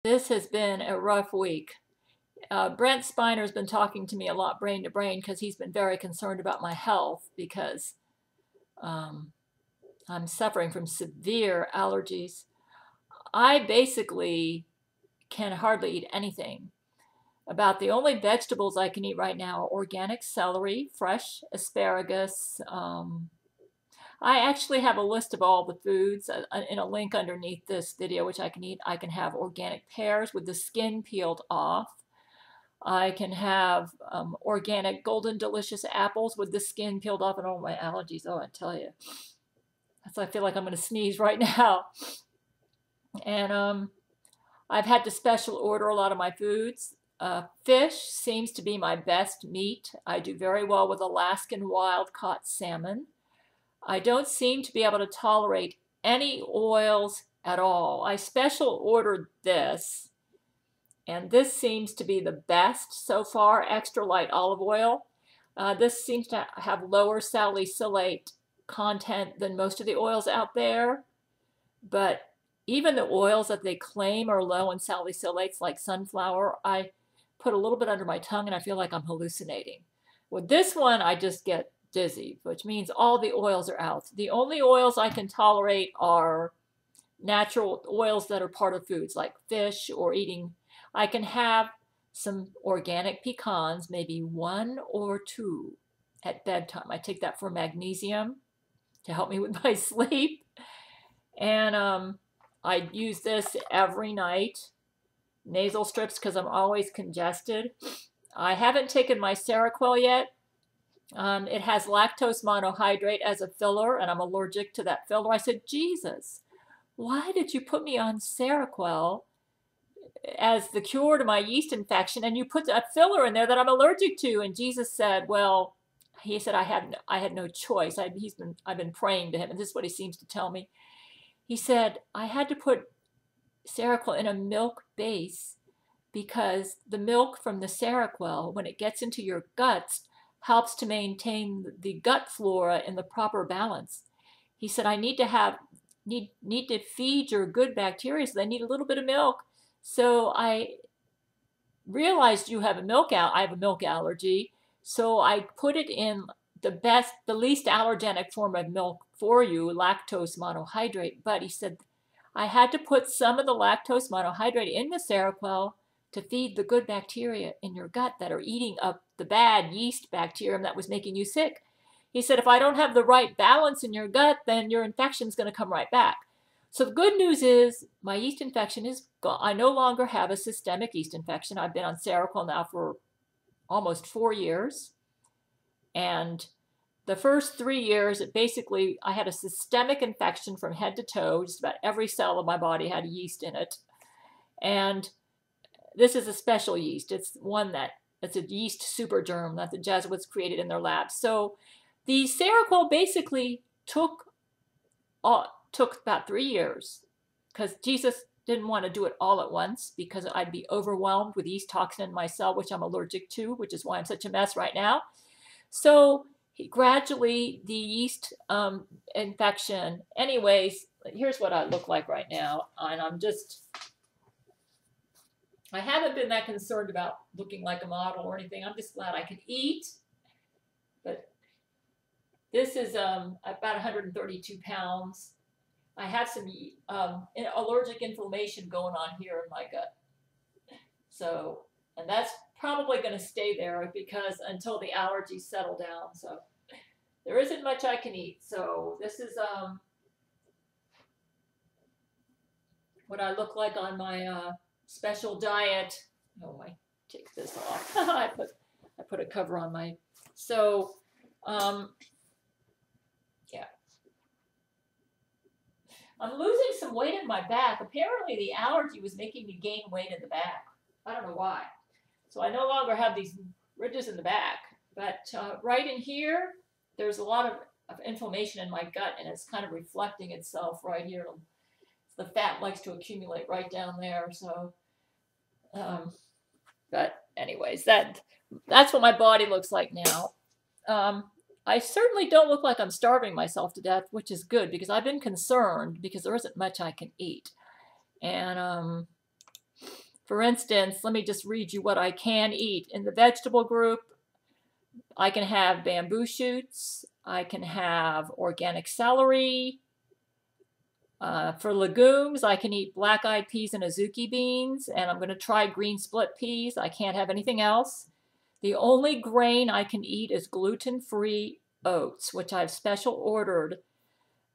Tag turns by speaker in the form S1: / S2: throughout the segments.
S1: This has been a rough week. Brent Spiner has been talking to me a lot brain to brain because he's been very concerned about my health because I'm suffering from severe allergies. I basically can hardly eat anything. About the only vegetables I can eat right now are organic celery, fresh asparagus. I actually have a list of all the foods in a link underneath this video, which I can eat. I can have organic pears with the skin peeled off. I can have organic golden delicious apples with the skin peeled off, and all my allergies. Oh, I tell you. I feel like I'm going to sneeze right now. And I've had to special order a lot of my foods. Fish seems to be my best meat. I do very well with Alaskan wild-caught salmon. I don't seem to be able to tolerate any oils at all. I special ordered this, and this seems to be the best so far, extra light olive oil. This seems to have lower salicylate content than most of the oils out there, but even the oils that they claim are low in salicylates, like sunflower, I put a little bit under my tongue and I feel like I'm hallucinating. With this one, I just get dizzy, which means all the oils are out. The only oils I can tolerate are natural oils that are part of foods, like fish or eating. I can have some organic pecans, maybe 1 or 2 at bedtime. I take that for magnesium to help me with my sleep. And I use this every night. Nasal strips because I'm always congested. I haven't taken my Seroquel yet. It has lactose monohydrate as a filler, and I'm allergic to that filler. I said, Jesus, why did you put me on Seroquel as the cure to my yeast infection, and you put a filler in there that I'm allergic to? And Jesus said, well, he said I had no choice. I've been praying to him, and this is what he seems to tell me. He said I had to put Seroquel in a milk base because the milk from the Seroquel, when it gets into your guts, helps to maintain the gut flora in the proper balance. He said I need to feed your good bacteria, so they need a little bit of milk. So I realized I have a milk allergy, so I put it in the least allergenic form of milk for you, lactose monohydrate. But he said I had to put some of the lactose monohydrate in the Seroquel to feed the good bacteria in your gut that are eating up the bad yeast bacterium that was making you sick. He said, if I don't have the right balance in your gut, then your infection is going to come right back. So the good news is my yeast infection is gone. I no longer have a systemic yeast infection. I've been on Seroquel now for almost 4 years. And the first 3 years, I had a systemic infection from head to toe. Just about every cell of my body had yeast in it. And this is a special yeast. It's a yeast supergerm that the Jesuits created in their labs. So the Seroquel basically took about 3 years because Jesus didn't want to do it all at once because I'd be overwhelmed with yeast toxin in my cell, which I'm allergic to, which is why I'm such a mess right now. So gradually the yeast infection, anyways, here's what I look like right now. And I haven't been that concerned about looking like a model or anything. I'm just glad I can eat. But this is about 132 pounds. I have some allergic inflammation going on here in my gut. So, and that's probably going to stay there because until the allergies settle down. So there isn't much I can eat. So this is what I look like on my special diet. Oh, I take this off. I put a cover on my. So, yeah. I'm losing some weight in my back. Apparently, the allergy was making me gain weight in the back. I don't know why. So I no longer have these ridges in the back. But right in here, there's a lot of inflammation in my gut, and it's kind of reflecting itself right here. The fat likes to accumulate right down there. So, but anyways, that's what my body looks like now. I certainly don't look like I'm starving myself to death, which is good because I've been concerned because there isn't much I can eat. And For instance, let me just read you what I can eat. In the vegetable group, I can have bamboo shoots. I can have organic celery. For legumes, I can eat black-eyed peas and azuki beans, and I'm going to try green split peas. I can't have anything else. The only grain I can eat is gluten-free oats, which I've special ordered.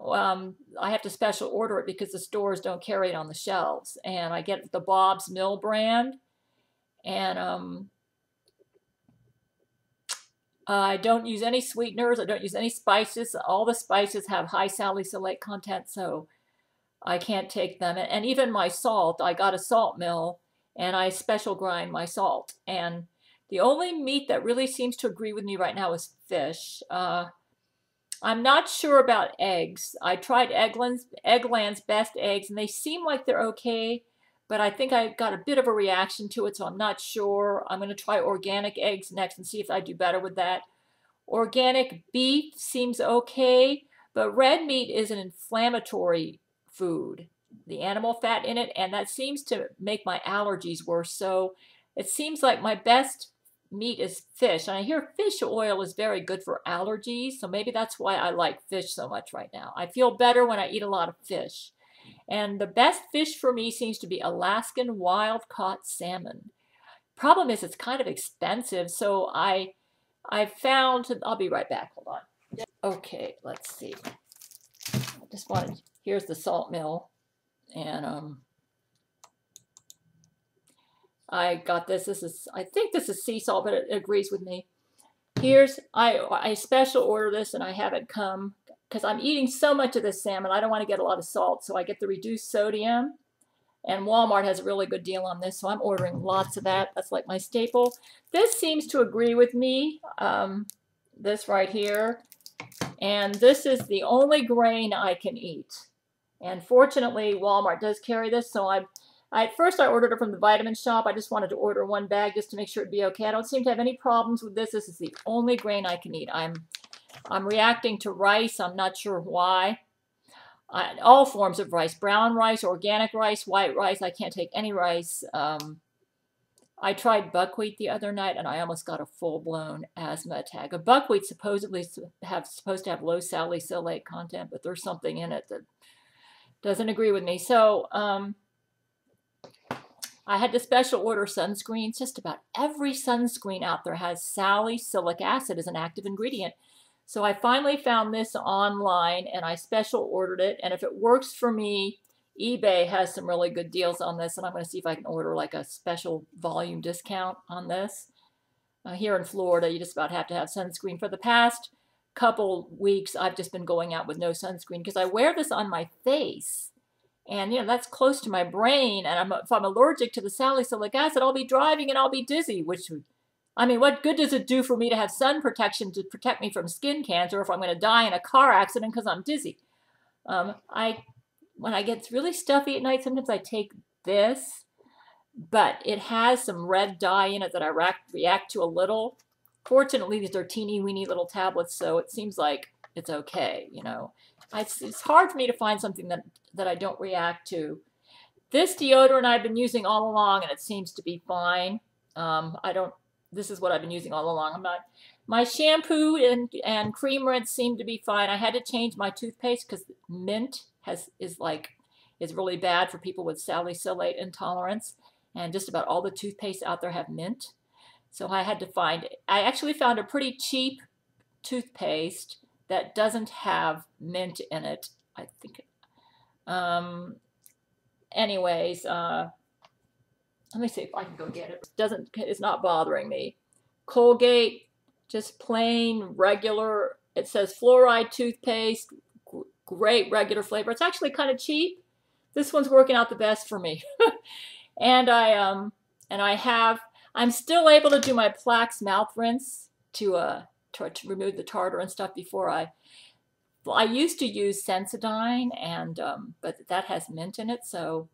S1: I have to special order it because the stores don't carry it on the shelves, and I get the Bob's Mill brand. And I don't use any sweeteners. I don't use any spices. All the spices have high salicylate content, so I can't take them. And even my salt, I got a salt mill, and I special grind my salt. And the only meat that really seems to agree with me right now is fish. I'm not sure about eggs. I tried Eggland's Best Eggs, and they seem like they're okay, but I think I got a bit of a reaction to it, so I'm not sure. I'm going to try organic eggs next and see if I do better with that. Organic beef seems okay, but red meat is an inflammatory food. The animal fat in it, and that seems to make my allergies worse. So it seems like my best meat is fish. And I hear fish oil is very good for allergies, so maybe that's why I like fish so much right now. I feel better when I eat a lot of fish. And the best fish for me seems to be Alaskan wild-caught salmon. Problem is it's kind of expensive, so I found, I'll be right back, hold on. Okay, let's see. I just wanted, here's the salt mill, and I got this. I think this is sea salt, but it agrees with me. I special order this, and I have it come because I'm eating so much of this salmon. I don't want to get a lot of salt, so I get the reduced sodium. And Walmart has a really good deal on this, so I'm ordering lots of that. That's like my staple. This seems to agree with me, this right here. And this is the only grain I can eat. And fortunately, Walmart does carry this, so at first I ordered it from the vitamin shop. I just wanted to order one bag just to make sure it'd be okay. I don't seem to have any problems with this. This is the only grain I can eat. I'm reacting to rice. I'm not sure why. All forms of rice, brown rice, organic rice, white rice. I can't take any rice. I tried buckwheat the other night, and I almost got a full-blown asthma attack. A buckwheat supposed to have low salicylate content, but there's something in it that doesn't agree with me. So I had to special order sunscreens. Just about every sunscreen out there has salicylic acid as an active ingredient. So I finally found this online, and I special ordered it. And if it works for me, eBay has some really good deals on this, and I'm going to see if I can order like a special volume discount on this. Here in Florida, you just about have to have sunscreen. For the past couple weeks, I've just been going out with no sunscreen because I wear this on my face. And, you know, that's close to my brain. And if I'm allergic to the salicylic acid, I'll be driving and I'll be dizzy, which, I mean, what good does it do for me to have sun protection to protect me from skin cancer if I'm going to die in a car accident because I'm dizzy? When I get really stuffy at night, sometimes I take this, but it has some red dye in it that I react to a little. Fortunately, these are teeny weeny little tablets, so it seems like it's okay, you know. It's hard for me to find something that I don't react to. This deodorant I've been using all along, and it seems to be fine. This is what I've been using all along. My shampoo and cream rinse seem to be fine. I had to change my toothpaste because mint is really bad for people with salicylate intolerance, and just about all the toothpaste out there have mint. So I had to I actually found a pretty cheap toothpaste that doesn't have mint in it, I think. Anyways, let me see if I can go get it. It's not bothering me. Colgate, just plain, regular. It says fluoride toothpaste, great regular flavor. It's actually kind of cheap. This one's working out the best for me. And I'm still able to do my Plax mouth rinse to remove the tartar and stuff before I used to use Sensodyne, but that has mint in it, so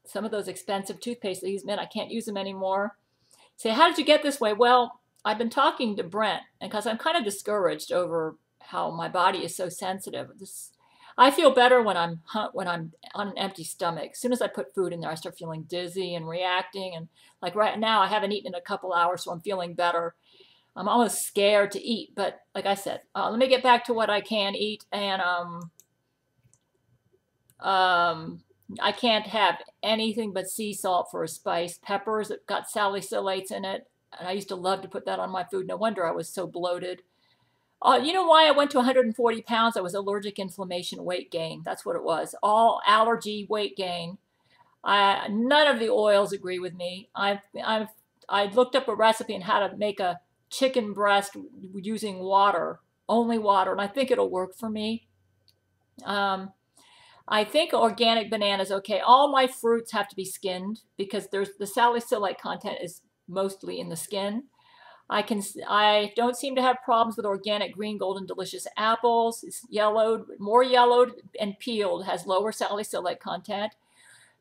S1: some of those expensive toothpaste that use mint, I can't use them anymore. Say, how did you get this way? Well, I've been talking to Brent, and because I'm kind of discouraged over how my body is so sensitive. I feel better when I'm on an empty stomach. As soon as I put food in there, I start feeling dizzy and reacting. And like right now, I haven't eaten in a couple hours, so I'm feeling better. I'm almost scared to eat, but like I said, let me get back to what I can eat. And I can't have anything but sea salt for a spice. Peppers, it got salicylates in it, and I used to love to put that on my food. No wonder I was so bloated. You know why I went to 140 pounds? I was allergic inflammation, weight gain. That's what it was. All allergy, weight gain. None of the oils agree with me. I looked up a recipe on how to make a chicken breast using water, only water, and I think it'll work for me. I think organic banana is okay. All my fruits have to be skinned because the salicylate content is mostly in the skin. I don't seem to have problems with organic green, golden, delicious apples. It's yellowed, more yellowed and peeled, has lower salicylate content.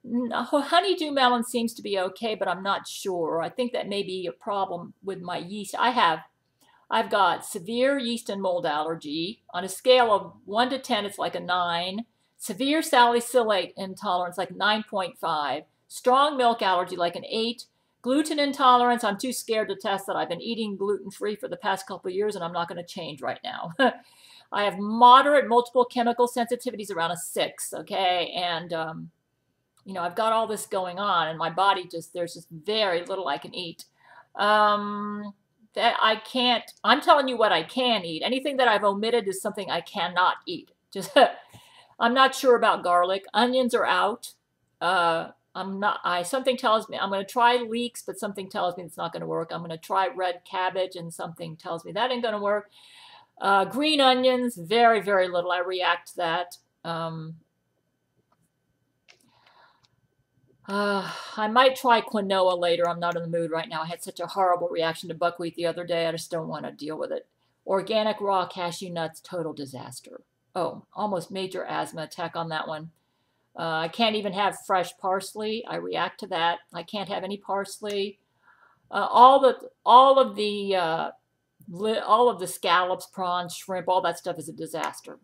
S1: Honeydew melon seems to be okay, but I'm not sure. I think that may be a problem with my yeast. I've got severe yeast and mold allergy. On a scale of 1 to 10, it's like a 9. Severe salicylate intolerance, like 9.5. Strong milk allergy, like an 8. Gluten intolerance, I'm too scared to test that. I've been eating gluten-free for the past couple of years, and I'm not going to change right now. I have moderate multiple chemical sensitivities, around a 6, okay? And, you know, I've got all this going on, and my body there's just very little I can eat. That I can't, I'm telling you what I can eat. Anything that I've omitted is something I cannot eat. Just, I'm not sure about garlic. Onions are out. Something tells me I'm going to try leeks, but something tells me it's not going to work. I'm going to try red cabbage, and something tells me that ain't going to work. Green onions, very, very little. I react to that. I might try quinoa later. I'm not in the mood right now. I had such a horrible reaction to buckwheat the other day. I just don't want to deal with it. Organic raw cashew nuts, total disaster. Oh, almost major asthma attack on that one. I can't even have fresh parsley. I react to that. I can't have any parsley. All of the scallops, prawns, shrimp, all that stuff is a disaster.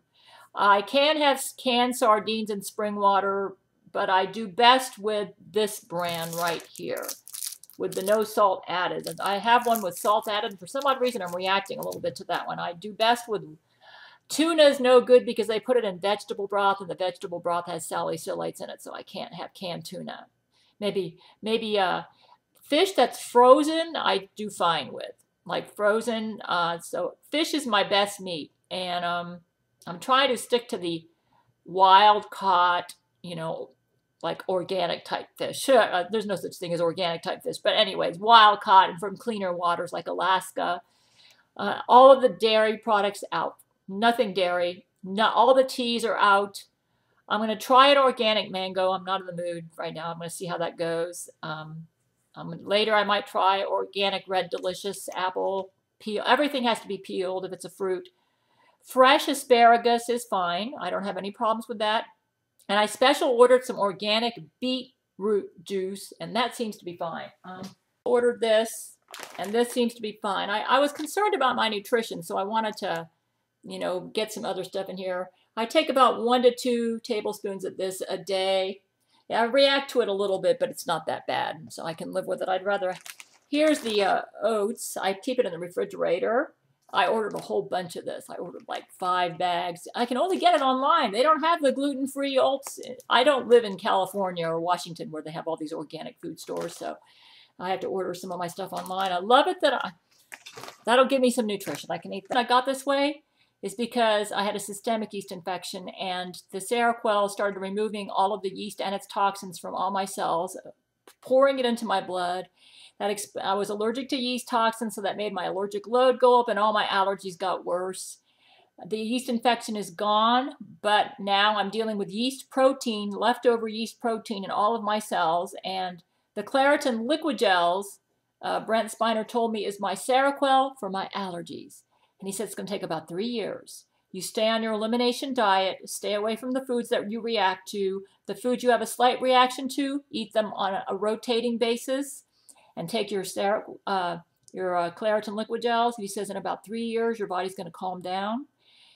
S1: I can have canned sardines in spring water, but I do best with this brand right here, with the no salt added. I have one with salt added. For some odd reason, I'm reacting a little bit to that one. I do best with tuna. Is no good because they put it in vegetable broth, and the vegetable broth has salicylates in it, so I can't have canned tuna. Maybe fish that's frozen, I do fine with, like frozen. So fish is my best meat, and I'm trying to stick to the wild caught, you know, like organic type fish. There's no such thing as organic type fish, but anyways, wild caught and from cleaner waters like Alaska. All of the dairy products out. Nothing dairy. Not all the teas are out. I'm going to try an organic mango. I'm not in the mood right now. I'm going to see how that goes. Later, I might try organic red delicious apple peel. Everything has to be peeled if it's a fruit. Fresh asparagus is fine. I don't have any problems with that. And I special ordered some organic beetroot juice, and that seems to be fine. Ordered this, and this seems to be fine. I was concerned about my nutrition, so I wanted to, you know, get some other stuff in here. I take about 1 to 2 tablespoons of this a day. Yeah, I react to it a little bit, but it's not that bad, so I can live with it. I'd rather. Here's the oats. I keep it in the refrigerator. I ordered a whole bunch of this. I ordered like 5 bags. I can only get it online. They don't have the gluten-free oats. I don't live in California or Washington where they have all these organic food stores, so I have to order some of my stuff online. I love it that'll give me some nutrition. I can eat that. I got this way is because I had a systemic yeast infection, and the Seroquel started removing all of the yeast and its toxins from all my cells, pouring it into my blood. I was allergic to yeast toxins, so that made my allergic load go up, and all my allergies got worse. The yeast infection is gone, but now I'm dealing with yeast protein, leftover yeast protein in all of my cells, and the Claritin Liqui-Gels, Brent Spiner told me, is my Seroquel for my allergies. And he said it's going to take about 3 years. You stay on your elimination diet, stay away from the foods that you react to. The foods you have a slight reaction to, eat them on a rotating basis, and take your Claritin Liqui-Gels. He says in about 3 years, your body's going to calm down.